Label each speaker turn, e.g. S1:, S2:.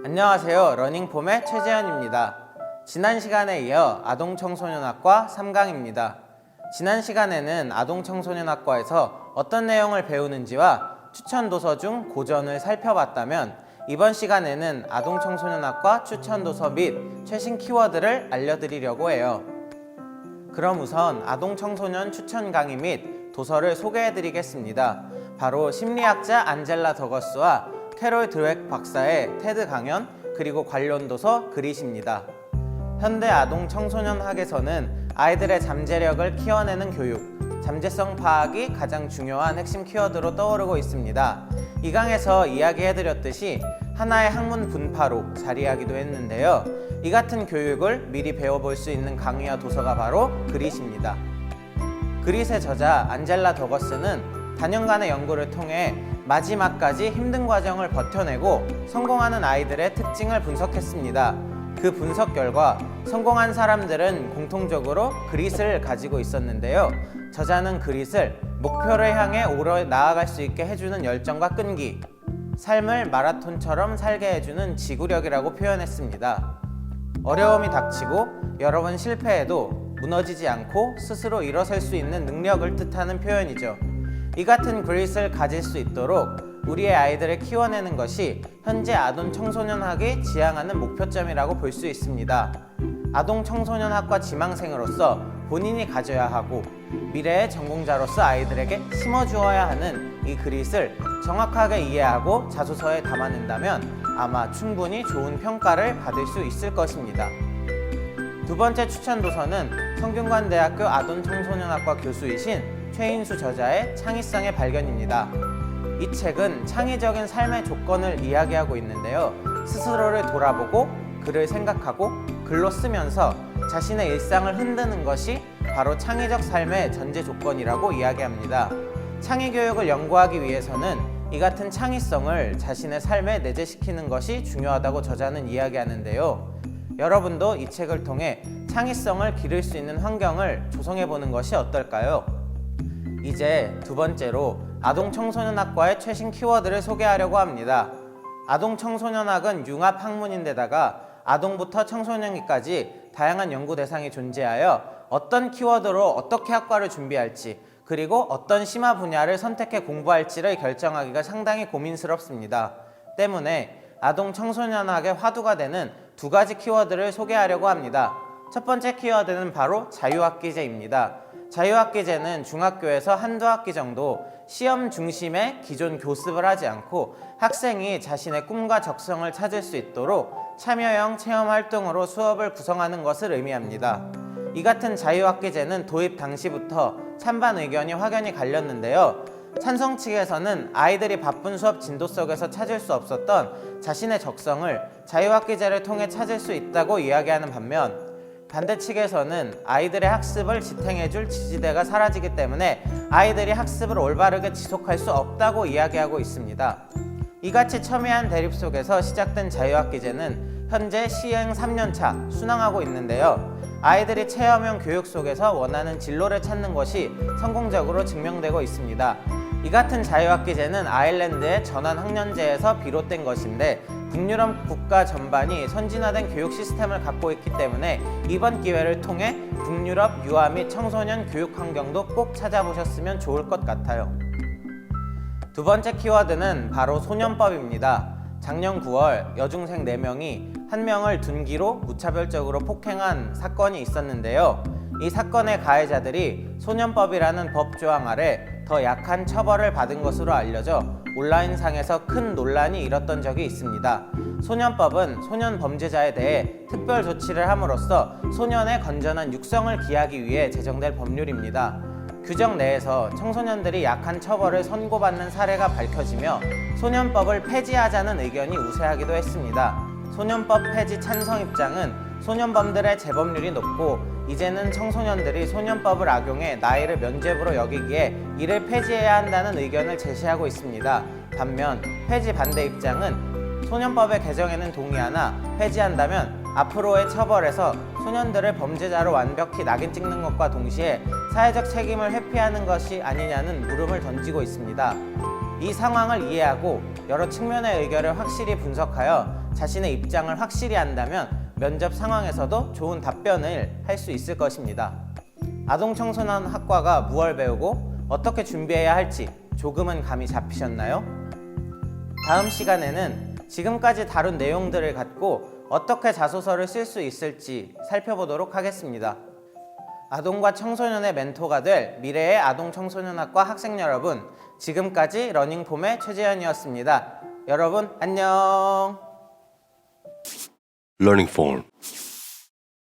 S1: 안녕하세요. 러닝폼의 최재현입니다. 지난 시간에 이어 아동청소년학과 3강입니다. 지난 시간에는 아동청소년학과에서 어떤 내용을 배우는지와 추천 도서 중 고전을 살펴봤다면 이번 시간에는 아동청소년학과 추천 도서 및 최신 키워드를 알려드리려고 해요. 그럼 우선 아동청소년 추천 강의 및 도서를 소개해드리겠습니다. 바로 심리학자 안젤라 더거스와 캐롤 드웩 박사의 테드 강연, 그리고 관련 도서 그릿입니다. 현대 아동 청소년 학에서는 아이들의 잠재력을 키워내는 교육, 잠재성 파악이 가장 중요한 핵심 키워드로 떠오르고 있습니다. 이 강에서 이야기해드렸듯이 하나의 학문 분파로 자리하기도 했는데요. 이 같은 교육을 미리 배워볼 수 있는 강의와 도서가 바로 그릿입니다. 그릿의 저자 안젤라 더거스는 단연간의 연구를 통해 마지막까지 힘든 과정을 버텨내고 성공하는 아이들의 특징을 분석했습니다. 그 분석 결과 성공한 사람들은 공통적으로 그릿을 가지고 있었는데요. 저자는 그릿을 목표를 향해 오래 나아갈 수 있게 해주는 열정과 끈기, 삶을 마라톤처럼 살게 해주는 지구력이라고 표현했습니다. 어려움이 닥치고 여러 번 실패해도 무너지지 않고 스스로 일어설 수 있는 능력을 뜻하는 표현이죠. 이 같은 그릿을 가질 수 있도록 우리의 아이들을 키워내는 것이 현재 아동 청소년학이 지향하는 목표점이라고 볼 수 있습니다. 아동 청소년학과 지망생으로서 본인이 가져야 하고 미래의 전공자로서 아이들에게 심어주어야 하는 이 그릿을 정확하게 이해하고 자소서에 담아낸다면 아마 충분히 좋은 평가를 받을 수 있을 것입니다. 두 번째 추천 도서는 성균관대학교 아동청소년학과 교수이신 최인수 저자의 창의성의 발견입니다. 이 책은 창의적인 삶의 조건을 이야기하고 있는데요. 스스로를 돌아보고 글을 생각하고 글로 쓰면서 자신의 일상을 흔드는 것이 바로 창의적 삶의 전제 조건이라고 이야기합니다. 창의교육을 연구하기 위해서는 이 같은 창의성을 자신의 삶에 내재시키는 것이 중요하다고 저자는 이야기하는데요. 여러분도 이 책을 통해 창의성을 기를 수 있는 환경을 조성해보는 것이 어떨까요? 이제 두 번째로 아동청소년학과의 최신 키워드를 소개하려고 합니다. 아동청소년학은 융합학문인데다가 아동부터 청소년기까지 다양한 연구 대상이 존재하여 어떤 키워드로 어떻게 학과를 준비할지, 그리고 어떤 심화 분야를 선택해 공부할지를 결정하기가 상당히 고민스럽습니다. 때문에 아동청소년학의 화두가 되는 두 가지 키워드를 소개하려고 합니다. 첫 번째 키워드는 바로 자유학기제입니다. 자유학기제는 중학교에서 한두 학기 정도 시험 중심의 기존 교습을 하지 않고 학생이 자신의 꿈과 적성을 찾을 수 있도록 참여형 체험 활동으로 수업을 구성하는 것을 의미합니다. 이 같은 자유학기제는 도입 당시부터 찬반 의견이 확연히 갈렸는데요. 찬성 측에서는 아이들이 바쁜 수업 진도 속에서 찾을 수 없었던 자신의 적성을 자유학기제를 통해 찾을 수 있다고 이야기하는 반면, 반대 측에서는 아이들의 학습을 지탱해줄 지지대가 사라지기 때문에 아이들이 학습을 올바르게 지속할 수 없다고 이야기하고 있습니다. 이같이 첨예한 대립 속에서 시작된 자유학기제는 현재 시행 3년차 순항하고 있는데요. 아이들이 체험형 교육 속에서 원하는 진로를 찾는 것이 성공적으로 증명되고 있습니다. 이 같은 자유학기제는 아일랜드의 전환학년제에서 비롯된 것인데 북유럽 국가 전반이 선진화된 교육 시스템을 갖고 있기 때문에 이번 기회를 통해 북유럽 유아 및 청소년 교육 환경도 꼭 찾아보셨으면 좋을 것 같아요. 두 번째 키워드는 바로 소년법입니다. 작년 9월 여중생 4명이 한 명을 둔기로 무차별적으로 폭행한 사건이 있었는데요. 이 사건의 가해자들이 소년법이라는 법조항 아래 더 약한 처벌을 받은 것으로 알려져 온라인상에서 큰 논란이 일었던 적이 있습니다. 소년법은 소년 범죄자에 대해 특별 조치를 함으로써 소년의 건전한 육성을 기하기 위해 제정된 법률입니다. 규정 내에서 청소년들이 약한 처벌을 선고받는 사례가 밝혀지며 소년법을 폐지하자는 의견이 우세하기도 했습니다. 소년법 폐지 찬성 입장은 소년범들의 재범률이 높고 이제는 청소년들이 소년법을 악용해 나이를 면죄부로 여기기에 이를 폐지해야 한다는 의견을 제시하고 있습니다. 반면 폐지 반대 입장은 소년법의 개정에는 동의하나 폐지한다면 앞으로의 처벌에서 소년들을 범죄자로 완벽히 낙인 찍는 것과 동시에 사회적 책임을 회피하는 것이 아니냐는 물음을 던지고 있습니다. 이 상황을 이해하고 여러 측면의 의견을 확실히 분석하여 자신의 입장을 확실히 한다면 면접 상황에서도 좋은 답변을 할 수 있을 것입니다. 아동청소년 학과가 무엇을 배우고 어떻게 준비해야 할지 조금은 감이 잡히셨나요? 다음 시간에는 지금까지 다룬 내용들을 갖고 어떻게 자소서를 쓸 수 있을지 살펴보도록 하겠습니다. 아동과 청소년의 멘토가 될 미래의 아동청소년학과 학생 여러분, 지금까지 러닝폼의 최재현이었습니다. 여러분 안녕.
S2: Learning Form